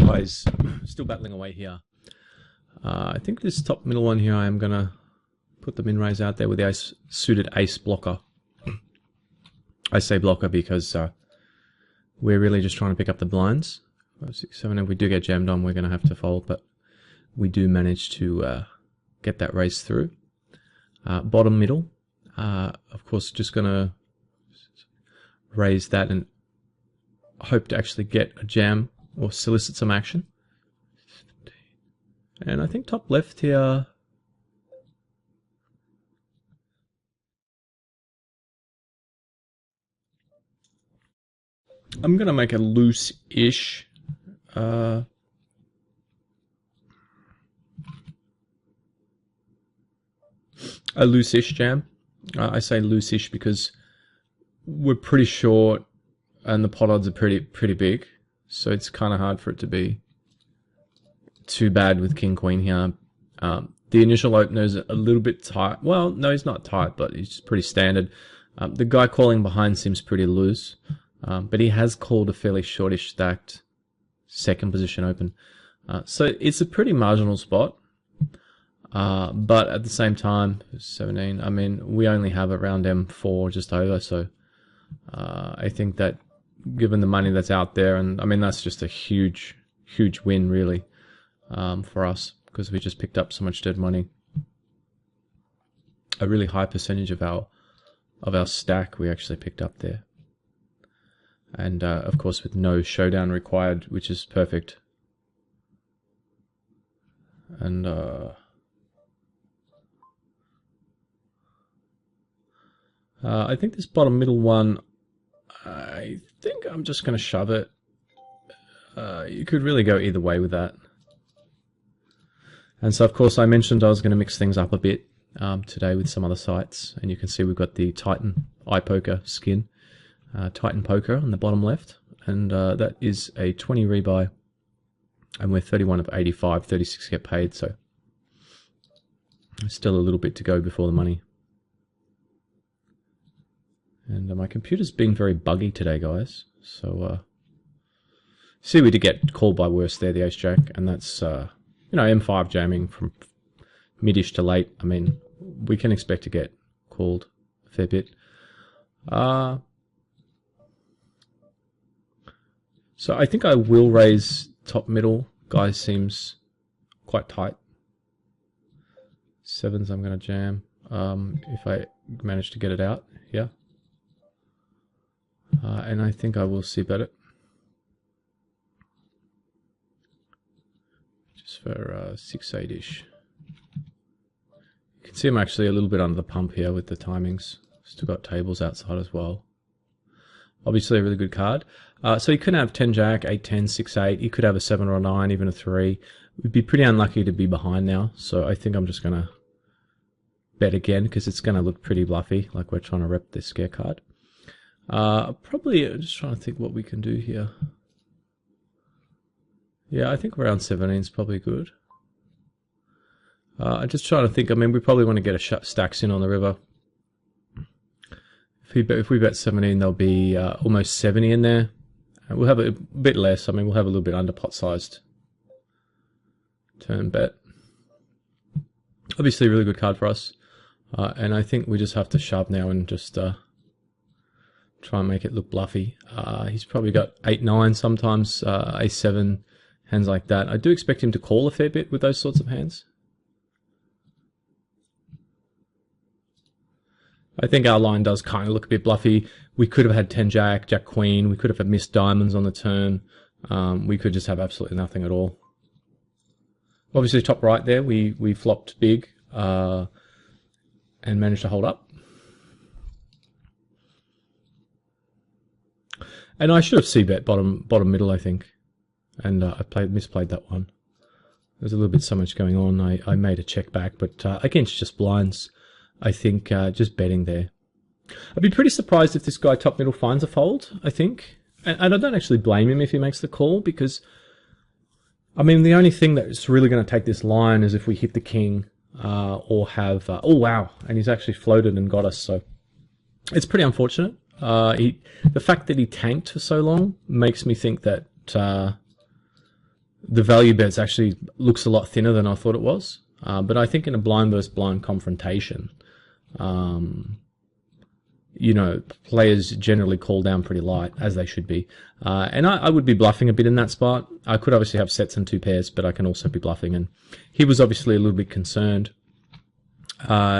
guys, still battling away here. I think this top middle one here, I am going to put the min raise out there with the suited ace blocker. I say blocker because we're really just trying to pick up the blinds. 5, 6, 7, if we do get jammed on, we're going to have to fold, but we do manage to get that race through. Bottom middle, of course, just going to raise that and hope to actually get a jam or solicit some action. And I think top left here, I'm going to make a loose-ish a loose-ish jam. I say loose-ish because we're pretty short and the pot odds are pretty big, so it's kind of hard for it to be too bad with King Queen here. The initial opener is a little bit tight. Well, no, he's not tight, but he's pretty standard. The guy calling behind seems pretty loose, but he has called a fairly shortish stacked second position open. So it's a pretty marginal spot. But at the same time, 17, I mean, we only have around M4 just over, so I think that given the money that's out there, and I mean, that's just a huge win, really, for us, because we just picked up so much dead money. A really high percentage of our stack we actually picked up there. And, of course, with no showdown required, which is perfect. And, I think this bottom middle one, I think I'm just going to shove it. You could really go either way with that. And so, of course, I mentioned I was going to mix things up a bit today with some other sites. And you can see we've got the Titan iPoker skin, Titan Poker on the bottom left. And that is a 20 rebuy. And we're 31 of 85, 36 get paid. So still a little bit to go before the money. And my computer's been very buggy today, guys. So, see, we did get called by worse there, the ace-jack. And that's, you know, M5 jamming from mid-ish to late. I mean, we can expect to get called a fair bit. So I think I will raise top middle. Guy seems quite tight. 7s I'm going to jam. If I manage to get it out, yeah. And I think I will see bet it. Just for 6-8-ish. You can see I'm actually a little bit under the pump here with the timings. Still got tables outside as well. Obviously a really good card. So you could have 10-jack, 8-10, 6-8. You could have a 7 or a 9, even a 3. We'd be pretty unlucky to be behind now. So I think I'm just going to bet again because it's going to look pretty bluffy, like we're trying to rep this scare card. Probably just trying to think what we can do here. Yeah, I think around 17 is probably good. I'm just trying to think. I mean, we probably want to get a stacks in on the river. If we bet 17, there'll be almost 70 in there. We'll have a bit less. I mean, we'll have a little bit under pot sized turn bet. Obviously, a really good card for us. And I think we just have to shove now and just try and make it look bluffy. He's probably got 8-9 sometimes, A7, hands like that. I do expect him to call a fair bit with those sorts of hands. I think our line does kind of look a bit bluffy. We could have had 10-jack, jack-queen. We could have had missed diamonds on the turn. We could just have absolutely nothing at all. Obviously, top right there, we flopped big and managed to hold up. And I should have c-bet bottom middle, I think. And I misplayed that one. There's a little bit so much going on. I made a check back, but against just blinds, I think just betting there. I'd be pretty surprised if this guy top middle finds a fold, I think. And I don't actually blame him if he makes the call, because, I mean, the only thing that's really going to take this line is if we hit the king or have... oh, wow. And he's actually floated and got us, so it's pretty unfortunate. The fact that he tanked for so long makes me think that the value bets actually looks a lot thinner than I thought it was. But I think in a blind versus blind confrontation, you know, players generally call down pretty light, as they should be. And I would be bluffing a bit in that spot. I could obviously have sets and 2 pairs, but I can also be bluffing. And he was obviously a little bit concerned.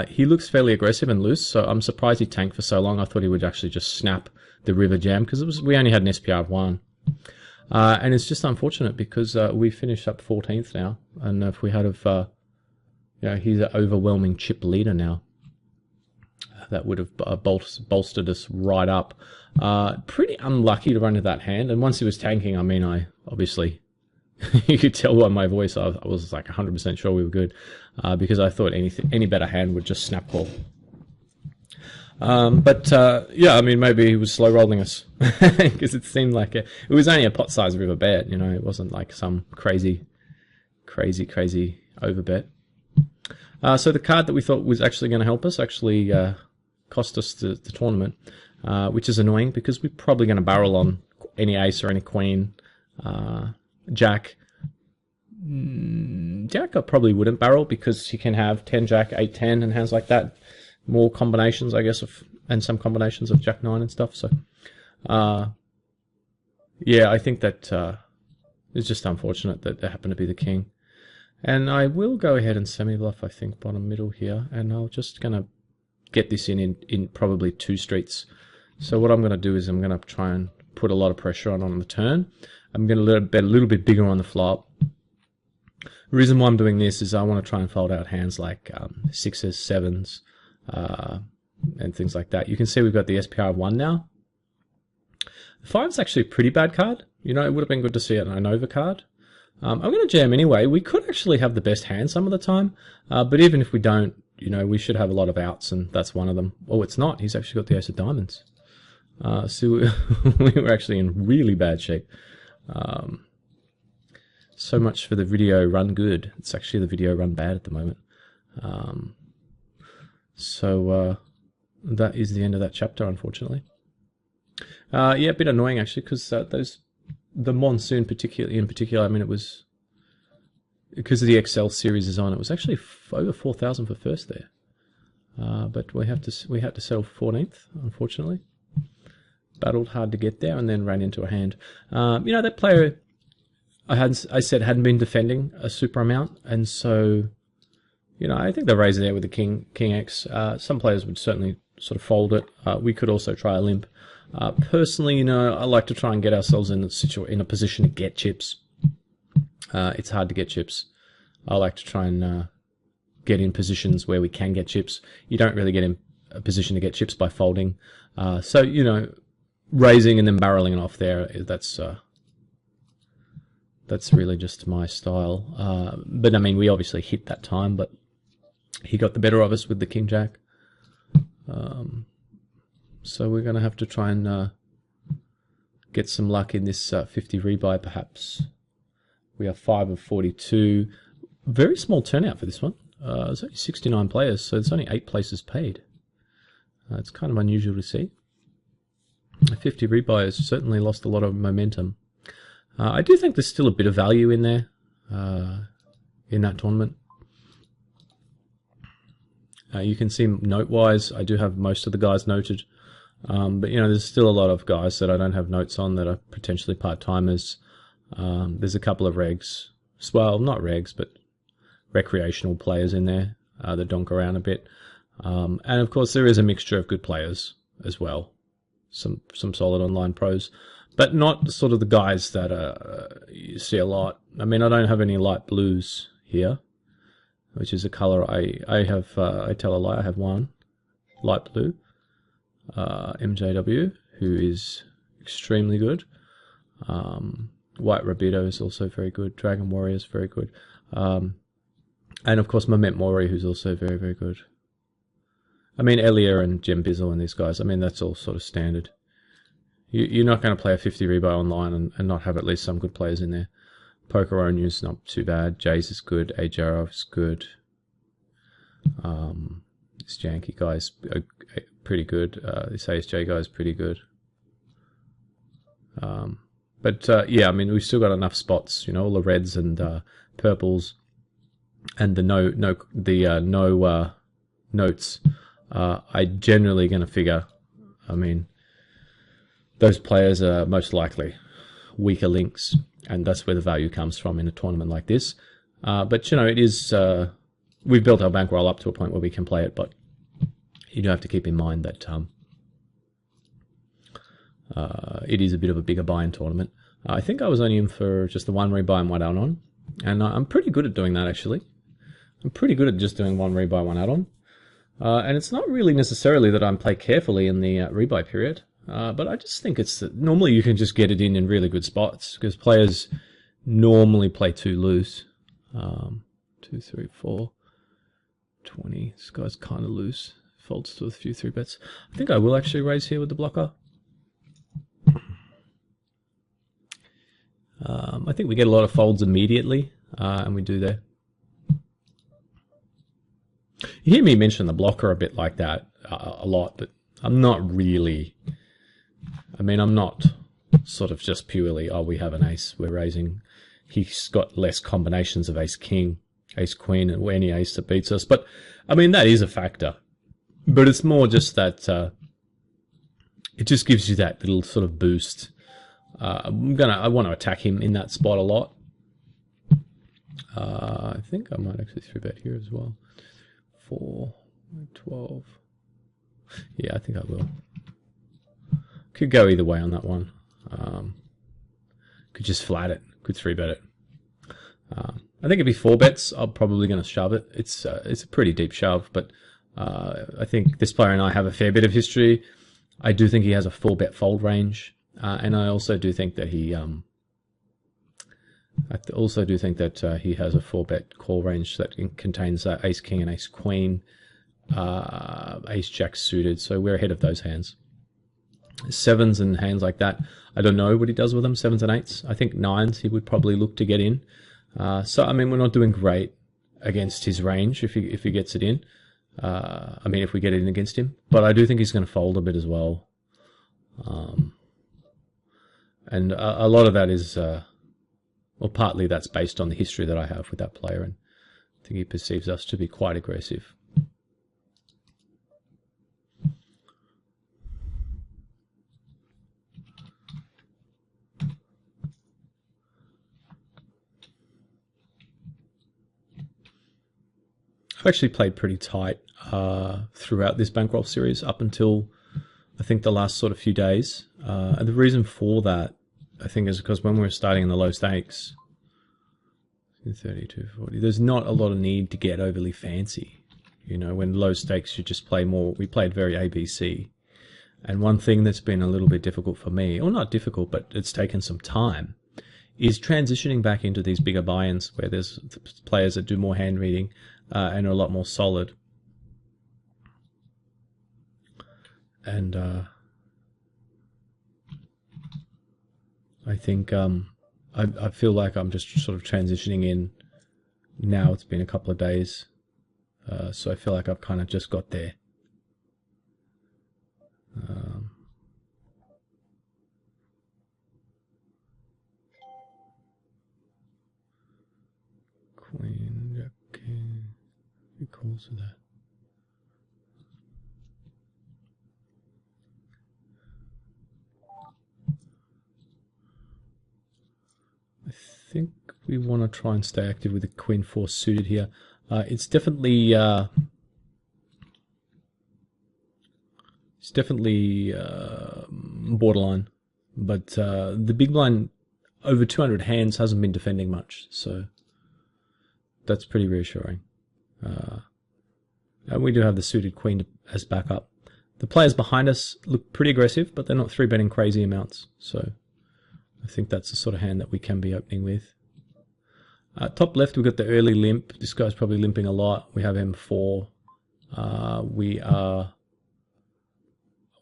He looks fairly aggressive and loose, so I'm surprised he tanked for so long. I thought he would actually just snap the river jam, because we only had an SPR of 1. And it's just unfortunate because we finished up 14th now. And if we had you know, he's an overwhelming chip leader now. That would have bolstered us right up. Pretty unlucky to run into that hand. And once he was tanking, I mean, I obviously, you could tell by my voice, I was like 100% sure we were good, because I thought any better hand would just snap call. Yeah, I mean, maybe he was slow rolling us because it seemed like it was only a pot size river bet. You know, it wasn't like some crazy over bet. So the card that we thought was actually going to help us actually cost us the tournament, which is annoying because we're probably going to barrel on any ace or any queen. Jack I probably wouldn't barrel because he can have 10 Jack, 8 10 and hands like that. More combinations, I guess, and some combinations of Jack 9 and stuff. So, yeah, I think that it's just unfortunate that it happened to be the king. And I will go ahead and semi-bluff, I think, bottom middle here. And I'm just going to get this in probably 2 streets. So what I'm going to do is I'm going to try and put a lot of pressure on the turn. I'm going to bet a little bit bigger on the flop. The reason why I'm doing this is I want to try and fold out hands like 6s, 7s, and things like that. You can see we've got the SPR of 1 now. The 5's actually a pretty bad card. You know, it would have been good to see it on an over card. I'm going to jam anyway. We could actually have the best hand some of the time, but even if we don't, you know, we should have a lot of outs, and that's one of them. Oh, it's not. He's actually got the ace of diamonds. So we were actually in really bad shape. So much for the video run good. It's actually the video run bad at the moment. So that is the end of that chapter, unfortunately. Yeah, a bit annoying actually, because the monsoon in particular, I mean, it was because of the XL series is on. It was actually over 4,000 for first there, but we had to settle for 14th, unfortunately. Battled hard to get there, and then ran into a hand. You know, that player I said hadn't been defending a super amount, and so, you know, I think the raise there with the King X. Some players would certainly sort of fold it. We could also try a limp. Personally, you know, I like to try and get ourselves in a position to get chips. It's hard to get chips. I like to try and get in positions where we can get chips. You don't really get in a position to get chips by folding. So, you know, raising and then barreling it off there, that's really just my style. But I mean, we obviously hit that time, but he got the better of us with the King Jack. So we're going to have to try and get some luck in this 50 rebuy, perhaps. We are 5 of 42. Very small turnout for this one. There's only 69 players, so there's only 8 places paid. It's kind of unusual to see. 50 rebuy has certainly lost a lot of momentum. I do think there's still a bit of value in there, in that tournament. You can see note-wise, I do have most of the guys noted. But, you know, there's still a lot of guys that I don't have notes on that are potentially part-timers. There's a couple of regs. Well, not regs, but recreational players in there that donk around a bit. And, of course, there is a mixture of good players as well. Some solid online pros. But not sort of the guys that you see a lot. I mean, I don't have any light blues here, which is a color I have. I tell a lie, I have one light blue. MJW, who is extremely good. White Rabido is also very good. Dragon Warrior is very good. And of course, Moment Mori, who's also very, very good. I mean, Elia and Jim Bizzle and these guys, I mean, that's all sort of standard. You're not going to play a 50 rebuy online and not have at least some good players in there. Poker Onew's not too bad. Jays is good. Ajaro is good. This Janky guy's pretty good. This ASJ guy's pretty good. But But yeah, I mean, we've still got enough spots, you know, all the reds and purples, and the no notes. I generally going to figure, I mean, those players are most likely weaker links, and that's where the value comes from in a tournament like this. But, you know, it is, we've built our bankroll up to a point where we can play it, but you do have to keep in mind that it is a bit of a bigger buy-in tournament. I think I was only in for just the one rebuy and one add-on, and I'm pretty good at doing that, actually. I'm pretty good at just doing one rebuy, one add-on. And it's not really necessarily that I'm play carefully in the rebuy period, but I just think it's that normally you can just get it in really good spots, because players normally play too loose. 2, 3, 4, 20. This guy's kind of loose. Folds to a few 3-bets. I think I will actually raise here with the blocker. I think we get a lot of folds immediately, and we do there. You hear me mention the blocker a bit like that a lot, but I'm not really. I mean, I'm not sort of just purely, oh, we have an ace, we're raising. He's got less combinations of ace-king, ace-queen, and any ace that beats us. But, I mean, that is a factor. But it's more just that it just gives you that little sort of boost. I want to attack him in that spot a lot. I think I might actually 3-bet here as well. 4, 12. Yeah, I think I will. Could go either way on that one. Could just flat it. Could 3-bet it. I think it'd be 4 bets. I'm probably going to shove it. It's a pretty deep shove, but I think this player and I have a fair bit of history. I do think he has a 4-bet fold range, and I also do think that he has a 4-bet call range that contains ace king and ace queen, ace jack suited. So we're ahead of those hands. 7s and hands like that, I don't know what he does with them. 7s and 8s. I think 9s he would probably look to get in. So I mean, we're not doing great against his range if he gets it in. I mean, if we get it in against him, but I do think he's going to fold a bit as well. And a lot of that is. Well, partly that's based on the history that I have with that player, and I think he perceives us to be quite aggressive. I've actually played pretty tight throughout this bankroll series up until I think the last sort of few days. And the reason for that, I think, is because when we were starting in the low stakes, 32, 40, there's not a lot of need to get overly fancy. You know, when low stakes, you just play more. We played very ABC. And one thing that's been a little bit difficult for me, or not difficult, but it's taken some time, is transitioning back into these bigger buy-ins where there's players that do more hand reading and are a lot more solid. And I think I feel like I'm just sort of transitioning in now. It's been a couple of days, so I feel like I've kind of just got there. Queen, Jack, King. Who calls for that? I think we want to try and stay active with the Queen 4 suited here. It's definitely borderline, but the big blind over 200 hands hasn't been defending much, so that's pretty reassuring. And we do have the suited Queen as backup. The players behind us look pretty aggressive, but they're not 3-betting crazy amounts, so I think that's the sort of hand that we can be opening with. Top left, we've got the early limp. This guy's probably limping a lot. We have M4. We are...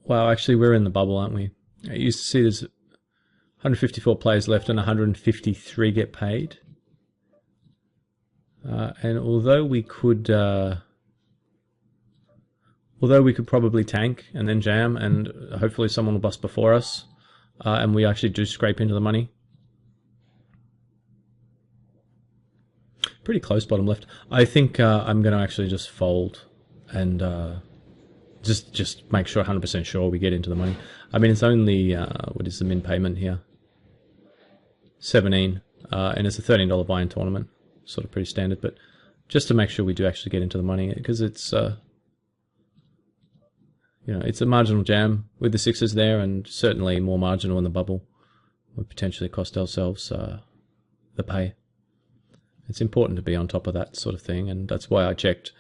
Well, actually, we're in the bubble, aren't we? I used to see there's 154 players left and 153 get paid. And although we could probably tank and then jam, and hopefully someone will bust before us, and we actually do scrape into the money. Pretty close bottom left. I think I'm going to actually just fold and just make sure 100% sure we get into the money. I mean, it's only what is the min payment here? 17, and it's a $13 buy-in tournament, sort of pretty standard. But just to make sure we do actually get into the money, because it's it's a marginal jam with the sixes there, and certainly more marginal in the bubble. Would potentially cost ourselves the pay. It's important to be on top of that sort of thing, and that's why I checked,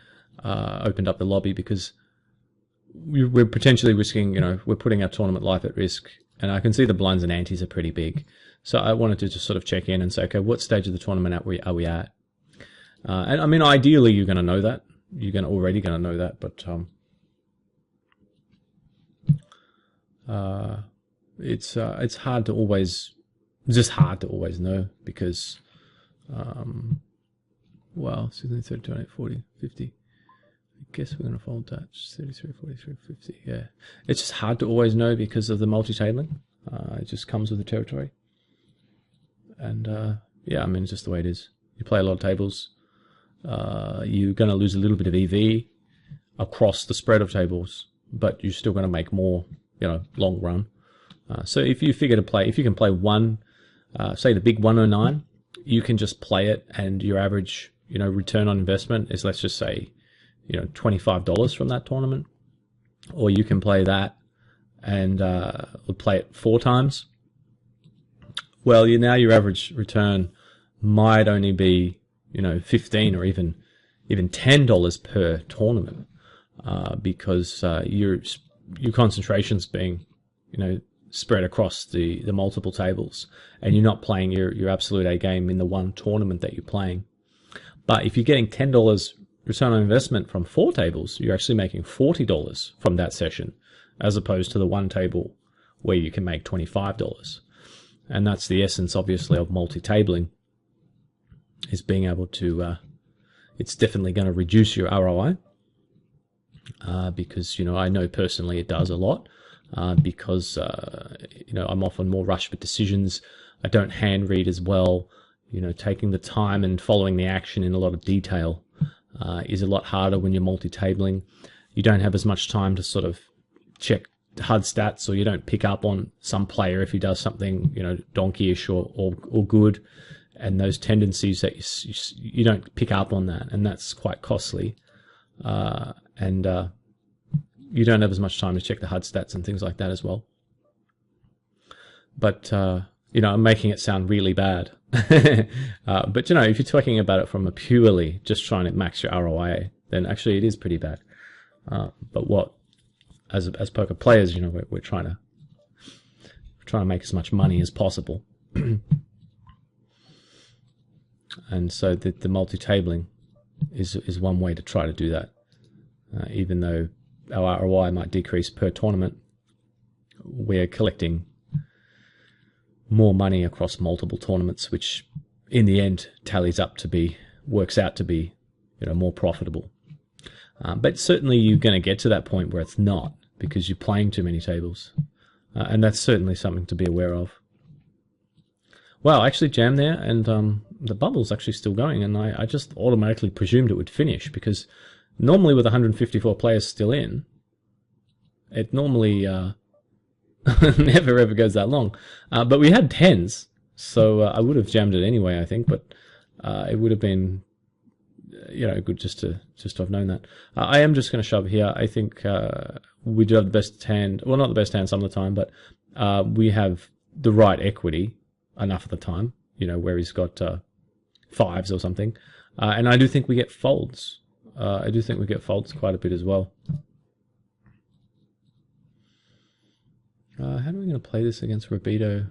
opened up the lobby, because we're potentially risking, we're putting our tournament life at risk, and I can see the blinds and antes are pretty big. So I wanted to just sort of check in and say, okay, what stage of the tournament are we at? And I mean, ideally, you're going to know that. You're already going to know that, but it's hard to always, just hard to always know, because well, 16, 30, 28, 40, 50. I guess we're going to fold that. 33, 43, 50. Yeah. It's just hard to always know because of the multi-tabling. It just comes with the territory. And yeah, I mean, it's just the way it is. You play a lot of tables. You're going to lose a little bit of EV across the spread of tables, but you're still going to make more, long run. So if you figure to play, if you can play one, say the big 109, you can just play it, and your average, return on investment is, let's just say, $25 from that tournament. Or you can play that and play it 4 times. Well, now your average return might only be, $15 or even $10 per tournament, because your concentration's being, spread across the multiple tables, and you're not playing your absolute A game in the one tournament that you're playing. But if you're getting $10 return on investment from 4 tables, you're actually making $40 from that session, as opposed to the one table where you can make $25. And that's the essence, obviously, of multi-tabling, is being able to, it's definitely going to reduce your ROI, because, I know personally it does a lot. Because, I'm often more rushed with decisions. I don't hand read as well. Taking the time and following the action in a lot of detail is a lot harder when you're multi-tabling. You don't have as much time to sort of check HUD stats, or you don't pick up on some player if he does something, donkeyish or good, and those tendencies that you don't pick up on that, and that's quite costly. You don't have as much time to check the HUD stats and things like that as well. But, I'm making it sound really bad. But, if you're talking about it from a purely just trying to max your ROI, then actually it is pretty bad. But as poker players, we're trying to make as much money as possible. And so the multi-tabling is one way to try to do that. Even though our ROI might decrease per tournament, we're collecting more money across multiple tournaments, which in the end works out to be, more profitable. But certainly you're going to get to that point where it's not, because you're playing too many tables. And that's certainly something to be aware of. Wow, I actually jammed there, and the bubble's actually still going, and I just automatically presumed it would finish, because normally with 154 players still in, it normally never ever goes that long. But we had 10s, so I would have jammed it anyway, I think, but it would have been good just to have known that. I am just going to shove here. I think we do have the best hand, well, not the best hand some of the time, but we have the right equity enough of the time, where he's got 5s or something. And I do think we get folds. I do think we get folds quite a bit as well. How are we going to play this against Rabito?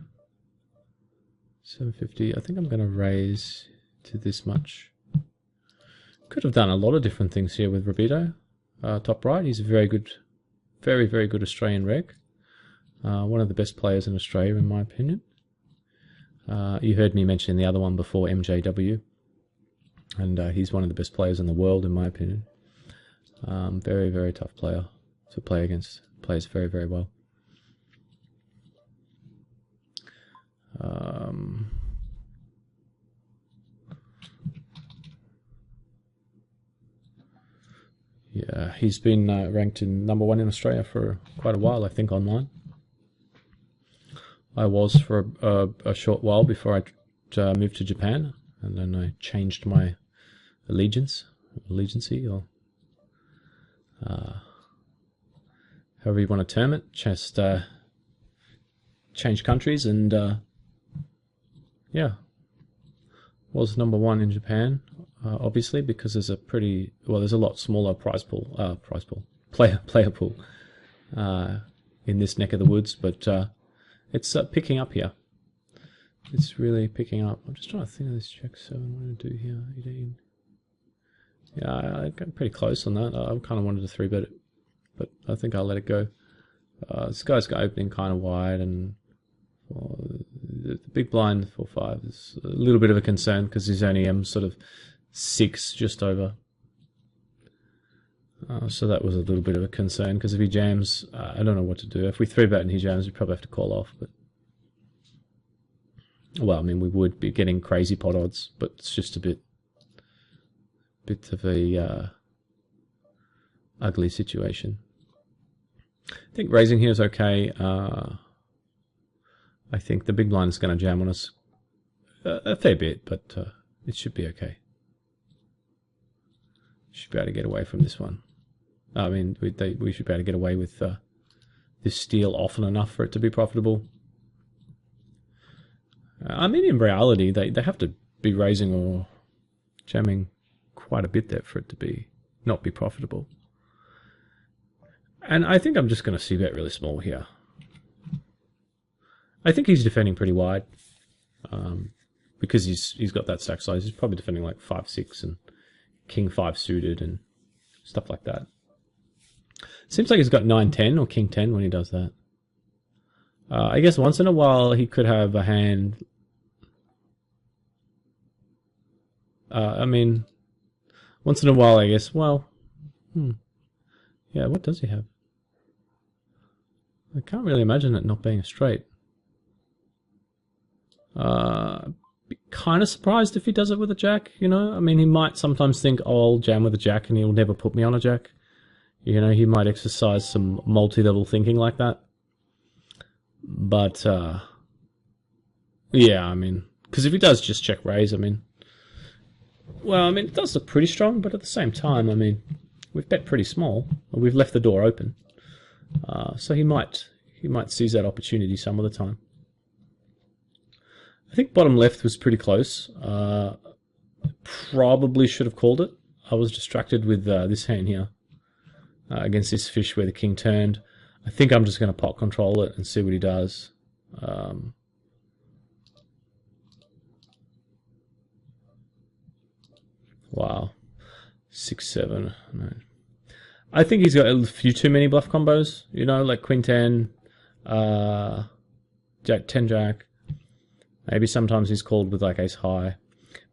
750. I think I'm going to raise to this much. Could have done a lot of different things here with Rabito. Top right, he's a very good, very, very good Australian reg. One of the best players in Australia, in my opinion. You heard me mention the other one before, MJW. And he's one of the best players in the world, in my opinion. Very, very tough player to play against. Plays very, very well. He's been ranked in #1 in Australia for quite a while, I think, online. I was for a short while before I moved to Japan, and then I changed my allegiance, or however you want to term it. Just changed countries, and yeah, was #1 in Japan. Obviously, because there's a lot smaller player pool in this neck of the woods, but it's picking up here. It's really picking up. I'm just trying to think of this check 7. What do I do here? 18. Yeah, I got pretty close on that. I kind of wanted to 3-bet it, but I think I'll let it go. This guy's got opening kind of wide, and the big blind 4-5 is a little bit of a concern because he's only sort of 6 just over. So that was a little bit of a concern, because if he jams, I don't know what to do. If we 3-bet and he jams, we probably have to call off. But well, I mean, we would be getting crazy pot odds, but it's just a bit of a ugly situation. I think raising here is okay. I think the big blind is going to jam on us a fair bit, but it should be okay. Should be able to get away from this one. I mean, we should be able to get away with this steal often enough for it to be profitable. I mean, in reality, they have to be raising or jamming quite a bit there for it to not be profitable. And I think I'm just going to c-bet really small here. I think he's defending pretty wide, because he's got that stack size. He's probably defending like 5-6 and King 5 suited and stuff like that. Seems like he's got 9-10 or King 10 when he does that. I guess once in a while he could have a hand. I mean, once in a while, I guess. Well, yeah. What does he have? I can't really imagine it not being a straight. Be kind of surprised if he does it with a jack, you know? I mean, he might sometimes think, oh, I'll jam with a jack and he'll never put me on a jack. You know, he might exercise some multi-level thinking like that. But, yeah, I mean, because if he does just check raise, I mean, well, I mean, it does look pretty strong, but at the same time, I mean, we've bet pretty small. We've left the door open. So he might seize that opportunity some of the time. I think bottom left was pretty close. Probably should have called it. I was distracted with this hand here against this fish where the king turned. I think I'm just going to pot control it and see what he does. Wow. 6-7. No. I think he's got a few too many bluff combos. You know, like Queen 10, Jack 10 Jack. Maybe sometimes he's called with like ace high.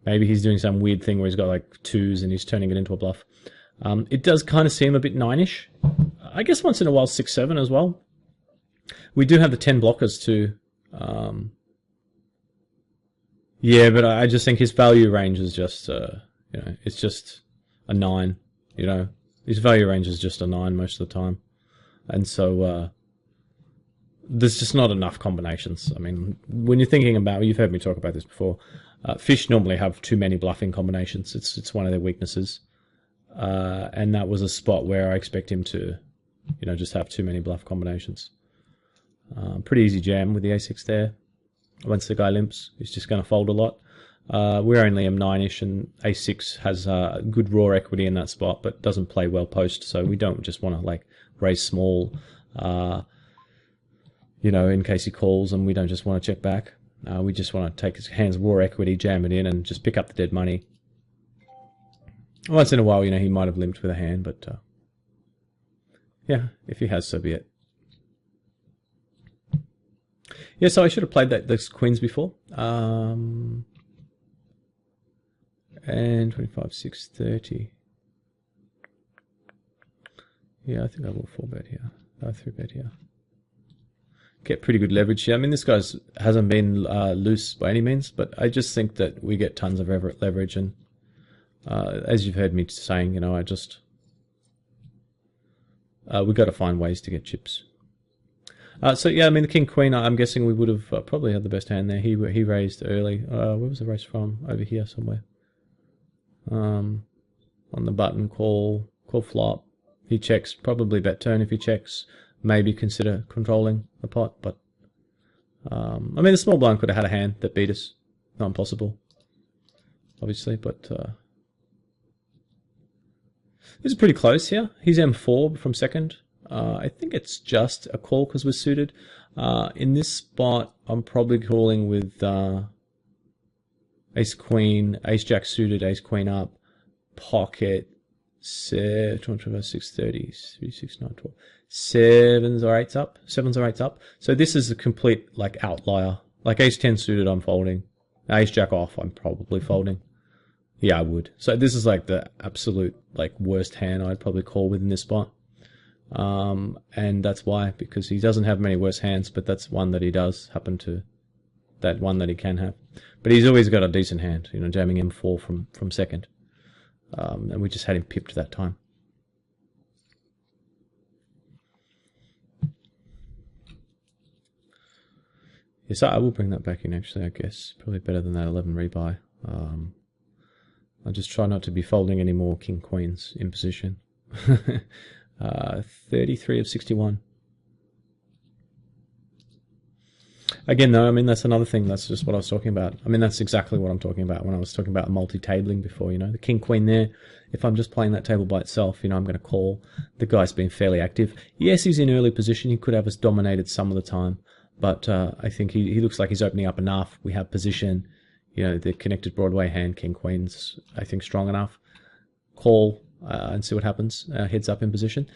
Maybe he's doing some weird thing where he's got like 2s and he's turning it into a bluff. It does kind of seem a bit 9-ish. I guess once in a while 6-7 as well. We do have the 10 blockers too. Yeah, but I just think his value range is just, you know, it's just a 9. You know, his value range is just a 9 most of the time, and so there's just not enough combinations. I mean, when you're thinking about, you've heard me talk about this before. Fish normally have too many bluffing combinations. It's one of their weaknesses, and that was a spot where I expect him to, you know, just have too many bluff combinations. Pretty easy jam with the a6 there. Once the guy limps, he's just going to fold a lot. We're only M9-ish, and a6 has good raw equity in that spot, but doesn't play well post, so we don't just want to like raise small, you know, in case he calls, and we don't just want to check back. We just want to take his hand's raw equity, jam it in, and just pick up the dead money. Once in a while, you know, he might have limped with a hand, but yeah, if he has, so be it. Yeah, so I should have played those queens before. And 25, 6, 30. Yeah, I think I will 4-bet here. 3-bet here. Get pretty good leverage here. I mean, this guy hasn't been loose by any means, but I just think that we get tons of leverage. And as you've heard me saying, you know, I just we've got to find ways to get chips. So yeah, I mean the king queen. I'm guessing we would have probably had the best hand there. He raised early. Where was the raise from? Over here somewhere. On the button, call flop. He checks, probably bet turn if he checks. Maybe consider controlling the pot, but I mean the small blind could have had a hand that beat us. Not impossible, obviously, but this is pretty close here. He's M4 from second. I think it's just a call because we're suited. In this spot, I'm probably calling with ace queen, ace jack suited, ace queen up, pocket, 630, 3, 6, 9, 12. 7s or 8s up. 7s or 8s up. So this is a complete like outlier. Like ace 10 suited, I'm folding. Ace jack off, I'm probably folding. Yeah, I would. So this is like the absolute like worst hand I'd probably call within this spot. And that's why, because he doesn't have many worse hands, but that's one that he does happen to, that one that he can have. But he's always got a decent hand, you know, jamming M4 from second. And we just had him pipped that time. Yes, I will bring that back in actually, I guess. Probably better than that 11 rebuy. I just try not to be folding any more king queens in position. 33 of 61. Again, though, I mean, that's another thing. That's just what I was talking about. I mean, that's exactly what I'm talking about when I was talking about multi-tabling before, you know. The king-queen there, if I'm just playing that table by itself, you know, I'm going to call. The guy's been fairly active. Yes, he's in early position. He could have us dominated some of the time. But I think he looks like he's opening up enough. We have position. You know, the connected Broadway hand, king-queen's, I think, strong enough. Call and see what happens. Heads up in position.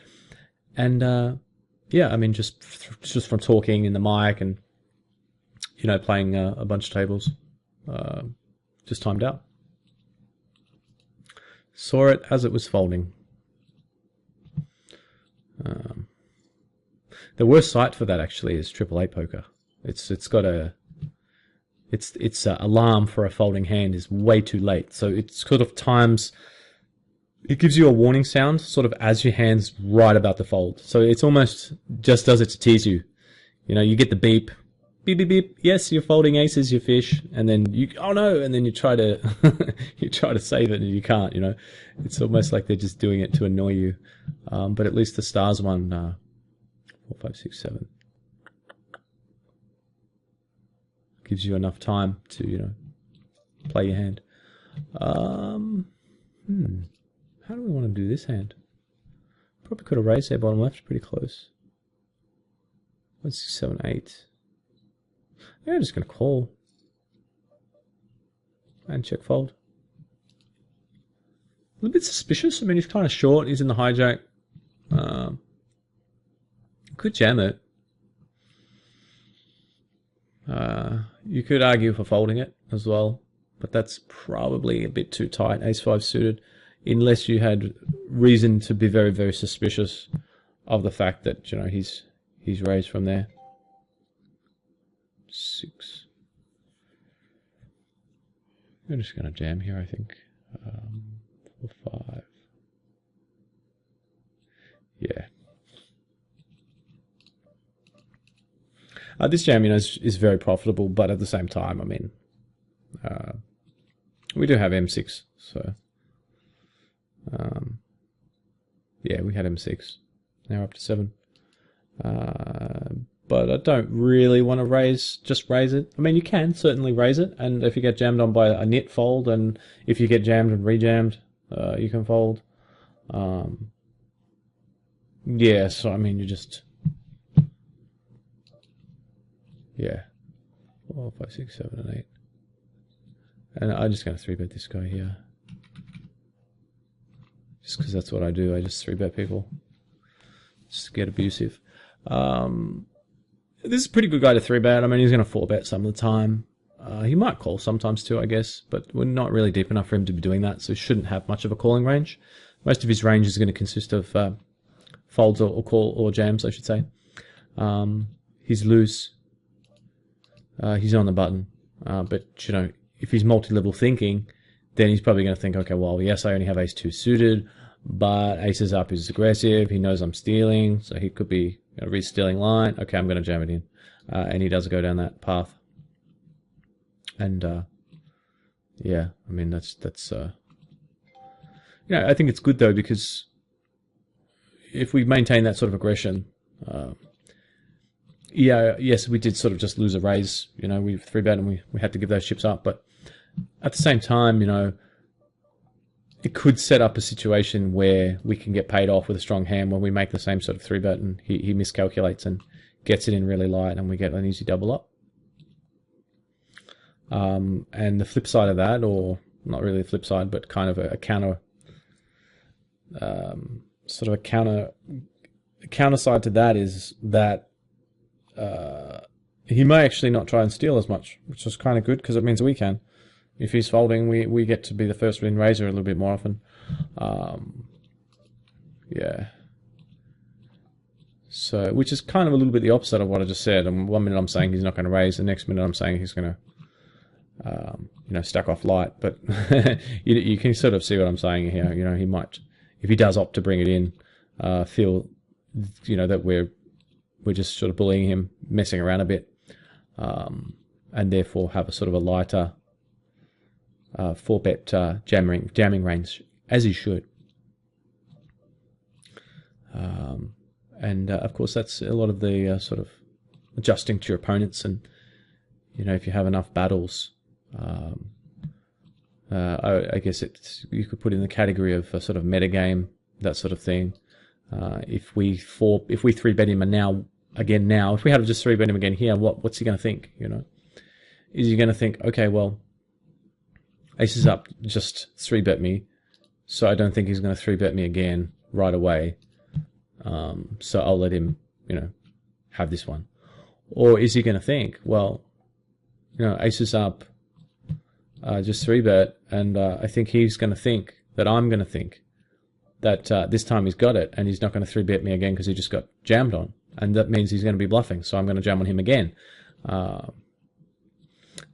And, yeah, I mean, just from talking in the mic and, you know, playing a bunch of tables, just timed out. Saw it as it was folding. The worst site for that actually is 888 poker. It's got its alarm for a folding hand is way too late. So it sort of times. It gives you a warning sound sort of as your hand's right about to fold. So it's almost just does it to tease you. You know, you get the beep. Beep, beep, beep. Yes, you're folding aces, you fish, and then you, oh no, and then you try to, you try to save it and you can't, you know. It's almost like they're just doing it to annoy you. But at least the stars one, 4, 5, 6, 7, gives you enough time to, you know, play your hand. How do we want to do this hand? Probably could have raised there bottom left, pretty close. 1, 6, 7, 8. Yeah, I'm just going to call. And check fold. A little bit suspicious. I mean, he's kind of short. He's in the hijack. Could jam it. You could argue for folding it as well. But that's probably a bit too tight. Ace-5 suited. Unless you had reason to be very, very suspicious of the fact that, you know, he's raised from there. 6. I'm just going to jam here, I think. 4, 5. Yeah. This jam, you know, is very profitable, but at the same time, I mean, we do have M6, so yeah, we had M6. Now we're up to 7. But I don't really want to just raise it. I mean, you can certainly raise it, and if you get jammed on by a nit, fold, and if you get jammed and rejammed, you can fold. Yeah, so I mean, you just, yeah, 4, 5, 6, 7, and 8. And I'm just going to 3-bet this guy here. Just because that's what I do. I just 3-bet people. Just get abusive. This is a pretty good guy to 3-bet. I mean, he's going to 4-bet some of the time. He might call sometimes too, I guess, but we're not really deep enough for him to be doing that, so he shouldn't have much of a calling range. Most of his range is going to consist of folds or call or jams, I should say. He's loose. He's on the button. But, you know, if he's multi-level thinking, then he's probably going to think, okay, well, yes, I only have ace-2 suited, But aces up is aggressive. He knows I'm stealing, so he could be re-stealing line. Okay, I'm going to jam it in. And he does go down that path. And, yeah, I mean, that's I think it's good, though, because if we maintain that sort of aggression, yes, we did sort of just lose a raise. We 3-bet and we had to give those chips up. But at the same time, it could set up a situation where we can get paid off with a strong hand when we make the same sort of 3-bet and he miscalculates and gets it in really light and we get an easy double up. And the flip side of that, or not really the flip side, but kind of a counter, sort of a counter side to that is that he may actually not try and steal as much, which is kind of good because it means we can. If he's folding, we get to be the first win raiser a little bit more often. Yeah. So, which is kind of a little bit the opposite of what I just said. And 1 minute I'm saying he's not going to raise, the next minute I'm saying he's going to, stack off light. But you can sort of see what I'm saying here. He might, if he does opt to bring it in, feel, that we're just sort of bullying him, messing around a bit, and therefore have a sort of a lighter 4-bet jamming range, as he should. And of course, that's a lot of the sort of adjusting to your opponents, and if you have enough battles, I guess you could put in the category of a sort of metagame, that sort of thing. If we 3-bet him now, if we had to just 3-bet him again here, what's he going to think? Is he going to think, okay, well, aces up just 3-bet me, so I don't think he's going to 3-bet me again right away. So I'll let him, have this one. Or is he going to think, well, aces up, just 3-bet, and I think he's going to think that I'm going to think that this time he's got it, and he's not going to 3-bet me again because he just got jammed on, and that means he's going to be bluffing, so I'm going to jam on him again.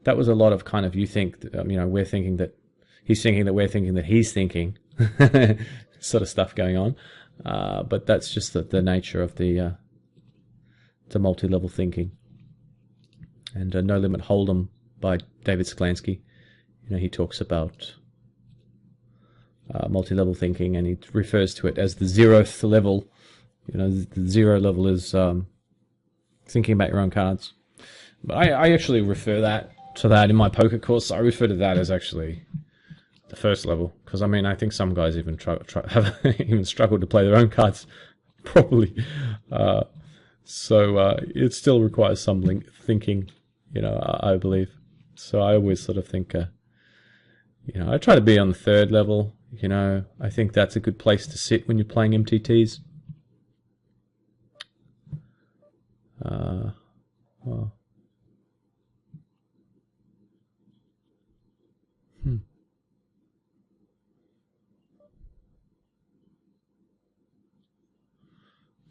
That was a lot of kind of we're thinking that he's thinking that we're thinking that he's thinking sort of stuff going on. But that's just the nature of the multi-level thinking. And No Limit Hold'em by David Sklansky, he talks about multi-level thinking, and he refers to it as the 0th level. The 0 level is thinking about your own cards. But I actually refer to that in my poker course. I refer to that as actually the 1st level, because I think some guys even have even struggled to play their own cards properly. So it still requires some thinking, I believe. So I always sort of think, I try to be on the 3rd level. I think that's a good place to sit when you're playing MTTs. Well.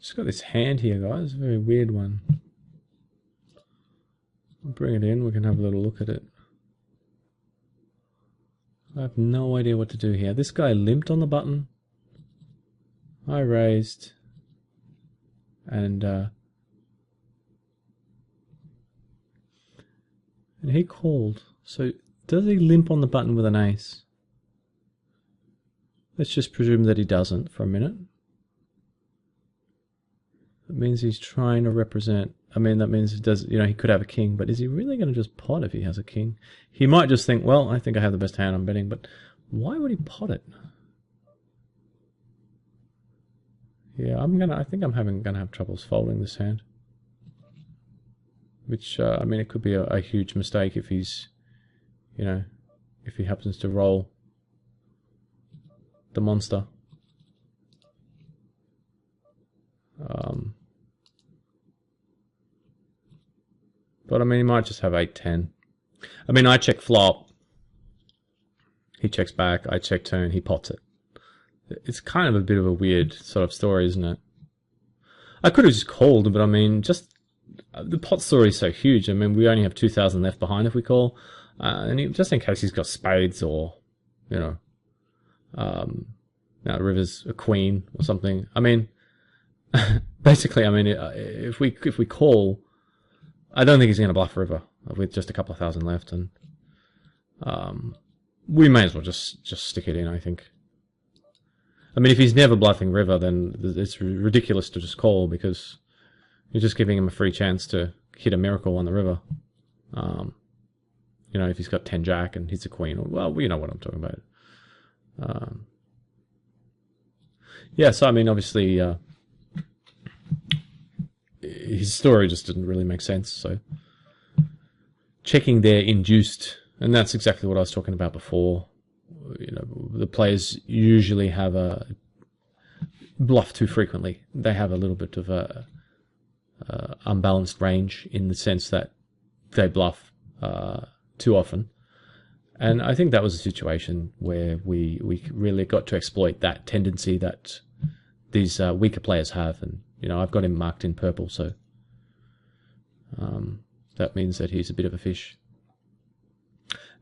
Just got this hand here, guys. A very weird one. I'll bring it in. We can have a little look at it. I have no idea what to do here. This guy limped on the button. I raised. And he called. So does he limp on the button with an ace? Let's just presume that he doesn't for a minute. That means he's trying to represent. That means he does. He could have a king, but is he really going to just pot if he has a king? He might just think, well, I think I have the best hand, I'm betting, but why would he pot it? Yeah, I think I'm gonna have troubles folding this hand. Which it could be a huge mistake if he's, if he happens to roll the monster. But he might just have 8-10. I check flop. He checks back. I check turn. He pots it. It's kind of a bit of a weird sort of story, isn't it? I could have just called, but just the pot story is so huge. We only have 2,000 left behind if we call, and just in case he's got spades or, Now river's a queen or something. I mean, basically, I mean, if we call, I don't think he's going to bluff river with just a couple of thousand left, and we may as well just stick it in, I think. I mean, if he's never bluffing river, then it's ridiculous to just call, because you're just giving him a free chance to hit a miracle on the river. You know, if he's got 10 jack and hits a queen, well, you know what I'm talking about. Yeah, so I mean, obviously, his story just didn't really make sense, so checking their induced, and that's exactly what I was talking about before. You know, the players usually have a bluff too frequently. They have a little bit of a unbalanced range in the sense that they bluff too often. And I think that was a situation where we really got to exploit that tendency that these weaker players have. And, you know, I've got him marked in purple, so that means that he's a bit of a fish.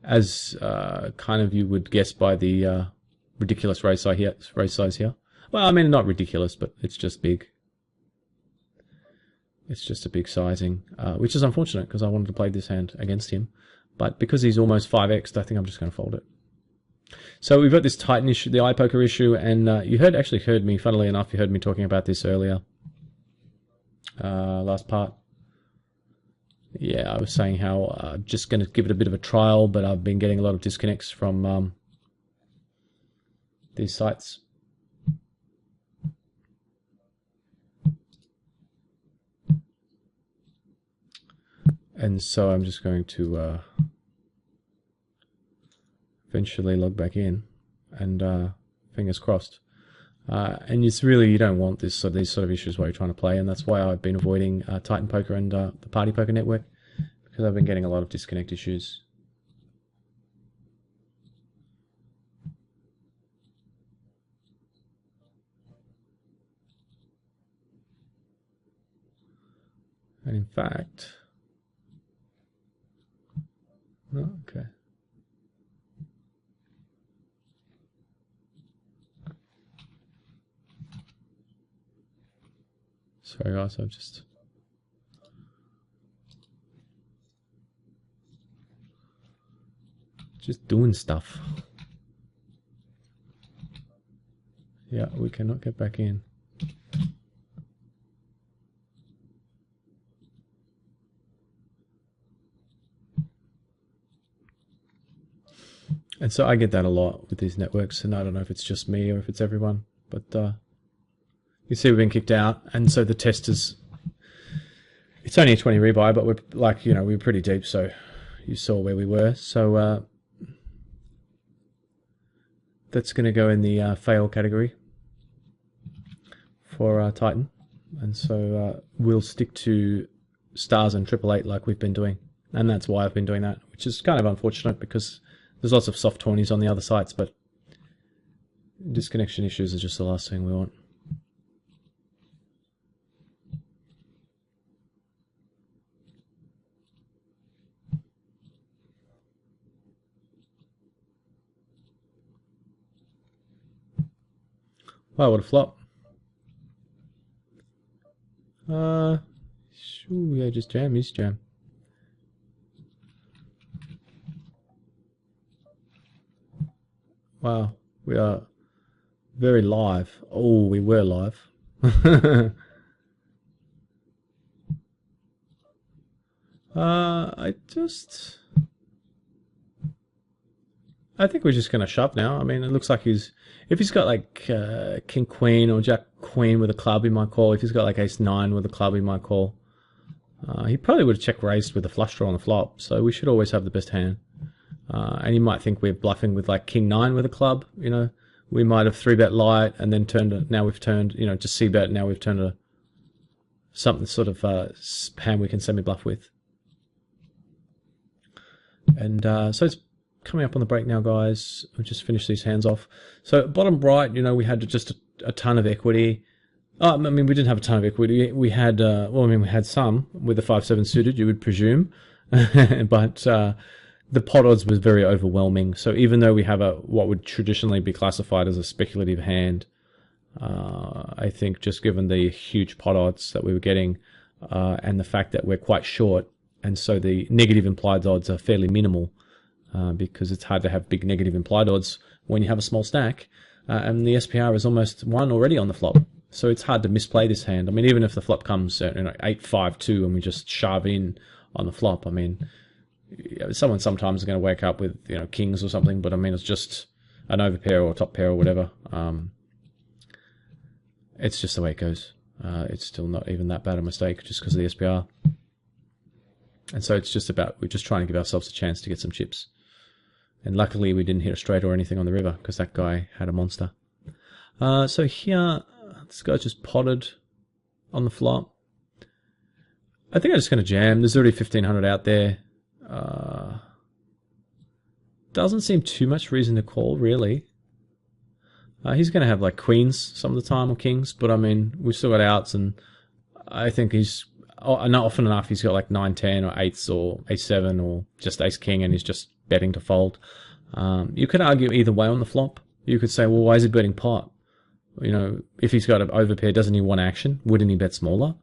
As kind of you would guess by the ridiculous race size here. Well, I mean, not ridiculous, but it's just big. It's just a big sizing, which is unfortunate because I wanted to play this hand against him. But because he's almost 5x'd, I think I'm just going to fold it. So we've got this Titan issue, the eye poker issue, and you actually heard me, funnily enough, you heard me talking about this earlier. Last part. Yeah, I was saying how I'm just going to give it a bit of a trial, but I've been getting a lot of disconnects from these sites. And so I'm just going to eventually log back in, and fingers crossed. And it's really, you don't want these sort of issues while you're trying to play, and that's why I've been avoiding Titan Poker and the Party Poker Network, because I've been getting a lot of disconnect issues. And in fact, oh, okay. Sorry guys, I'm just doing stuff. Yeah, we cannot get back in. And so I get that a lot with these networks, and I don't know if it's just me or if it's everyone, but you see we've been kicked out, and so the test is, it's only a 20 rebuy, but we're like, you know, we're pretty deep, so you saw where we were. So that's going to go in the fail category for Titan, and so we'll stick to stars and 888 like we've been doing, and that's why I've been doing that, which is kind of unfortunate because there's lots of soft tourneys on the other sites, but disconnection issues are just the last thing we want. Wow, what a flop. Sure, yeah, just jam, use jam. Wow, we are very live. Oh, we were live. I think we're just going to shove now. I mean, it looks like if he's got like King Queen or Jack Queen with a club, he might call. If he's got like Ace 9 with a club, he might call. He probably would have check raised with a flush draw on the flop, so we should always have the best hand. And he might think we're bluffing with like King 9 with a club. You know, we might have 3-bet light and then now we've turned, you know, just C-bet. Now we've turned something sort of hand we can semi-bluff with. And so it's coming up on the break now, guys. We'll just finish these hands off. So bottom right, you know, we had just a ton of equity. I mean, we didn't have a ton of equity. We had, well, I mean, we had some with the 5-7 suited, you would presume. But the pot odds was very overwhelming. So even though we have what would traditionally be classified as a speculative hand, I think just given the huge pot odds that we were getting, and the fact that we're quite short, and so the negative implied odds are fairly minimal, because it's hard to have big negative implied odds when you have a small stack, and the SPR is almost 1 already on the flop. So it's hard to misplay this hand. I mean, even if the flop comes at 8-5-2 and we just shove in on the flop, I mean, someone sometimes is going to wake up with kings or something, but I mean, it's just an overpair or top pair or whatever. It's just the way it goes. It's still not even that bad a mistake just because of the SPR. And so it's just about, we're just trying to give ourselves a chance to get some chips. And luckily we didn't hit a straight or anything on the river because that guy had a monster. So here, this guy's just potted on the flop. I think I'm just going to jam. There's already 1500 out there. Doesn't seem too much reason to call, really. He's going to have like queens some of the time or kings, but I mean, we've still got outs, and I think he's not often enough he's got like 9-10 or 8s or ace-7 or just ace-king, and he's just betting to fold. You could argue either way on the flop. You could say, well, why is he betting pot? If he's got an overpair, doesn't he want action? Wouldn't he bet smaller?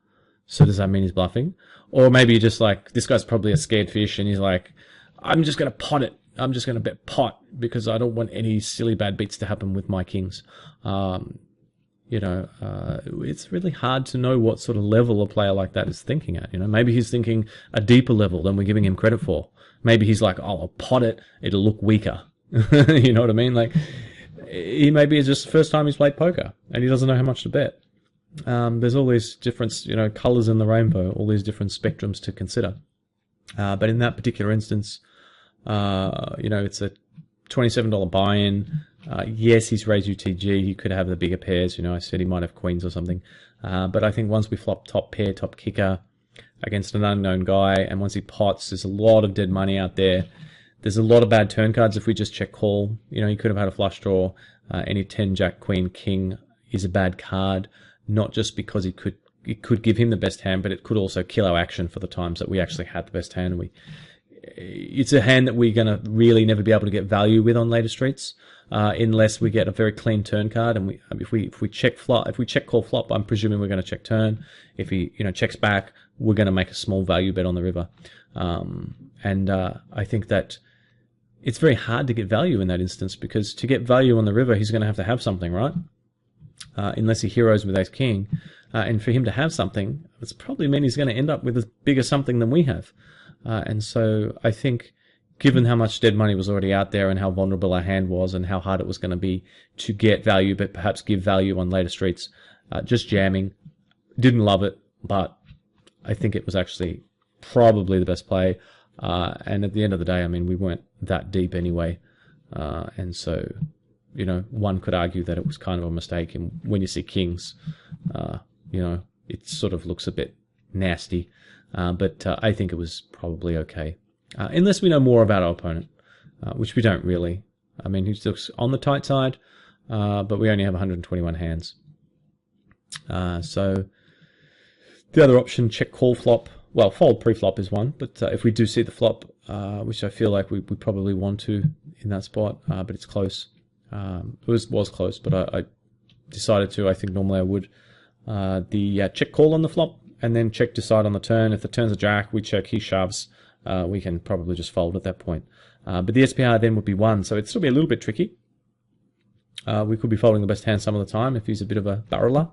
So does that mean he's bluffing? Or maybe you're just like, this guy's probably a scared fish, and he's like, I'm just going to pot it. I'm just going to bet pot because I don't want any silly bad beats to happen with my kings. It's really hard to know what sort of level a player like that is thinking at. Maybe he's thinking a deeper level than we're giving him credit for. Maybe he's like, oh, I'll pot it. It'll look weaker. You know what I mean? Like, he maybe it's just the first time he's played poker and he doesn't know how much to bet. There's all these different, colors in the rainbow, all these different spectrums to consider. But in that particular instance, it's a $27 buy-in. Yes, he's raised UTG. He could have the bigger pairs. I said he might have queens or something. But I think once we flop top pair, top kicker against an unknown guy, and once he pots, there's a lot of dead money out there. There's a lot of bad turn cards if we just check call. He could have had a flush draw. Any 10, jack, queen, king is a bad card. Not just because it could give him the best hand, but it could also kill our action for the times that we actually had the best hand. And it's a hand that we're going to really never be able to get value with on later streets, unless we get a very clean turn card. And if we check call flop, I'm presuming we're going to check turn. If he checks back, we're going to make a small value bet on the river. I think that it's very hard to get value in that instance, because to get value on the river, he's going to have something, right? Unless he heroes with ace king, and for him to have something, it's probably mean he's going to end up with a bigger something than we have. And so I think, given how much dead money was already out there and how vulnerable our hand was and how hard it was going to be to get value, but perhaps give value on later streets, just jamming. Didn't love it, but I think it was actually probably the best play. And at the end of the day, I mean, we weren't that deep anyway. And so, one could argue that it was kind of a mistake. And when you see kings, it sort of looks a bit nasty. But I think it was probably okay. Unless we know more about our opponent, which we don't really. I mean, he looks on the tight side, but we only have 121 hands. So the other option, check call flop. Well, fold pre-flop is one, but if we do see the flop, which I feel like we probably want to in that spot, but it's close. It was close, but I decided to. I think normally I would. The check call on the flop, and then check decide on the turn. If the turn's a jack, we check, he shoves. We can probably just fold at that point. But the SPR then would be 1, so it'd still be a little bit tricky. We could be folding the best hand some of the time if he's a bit of a barreler.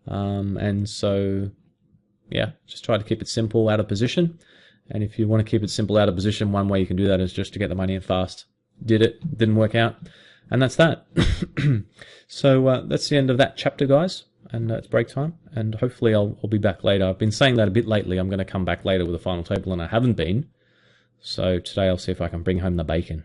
And so, yeah, just try to keep it simple out of position. And if you want to keep it simple out of position, one way you can do that is just to get the money in fast. Did it, didn't work out. And that's that. So that's the end of that chapter, guys. And it's break time. And hopefully I'll be back later. I've been saying that a bit lately. I'm going to come back later with a final table, and I haven't been. So today I'll see if I can bring home the bacon.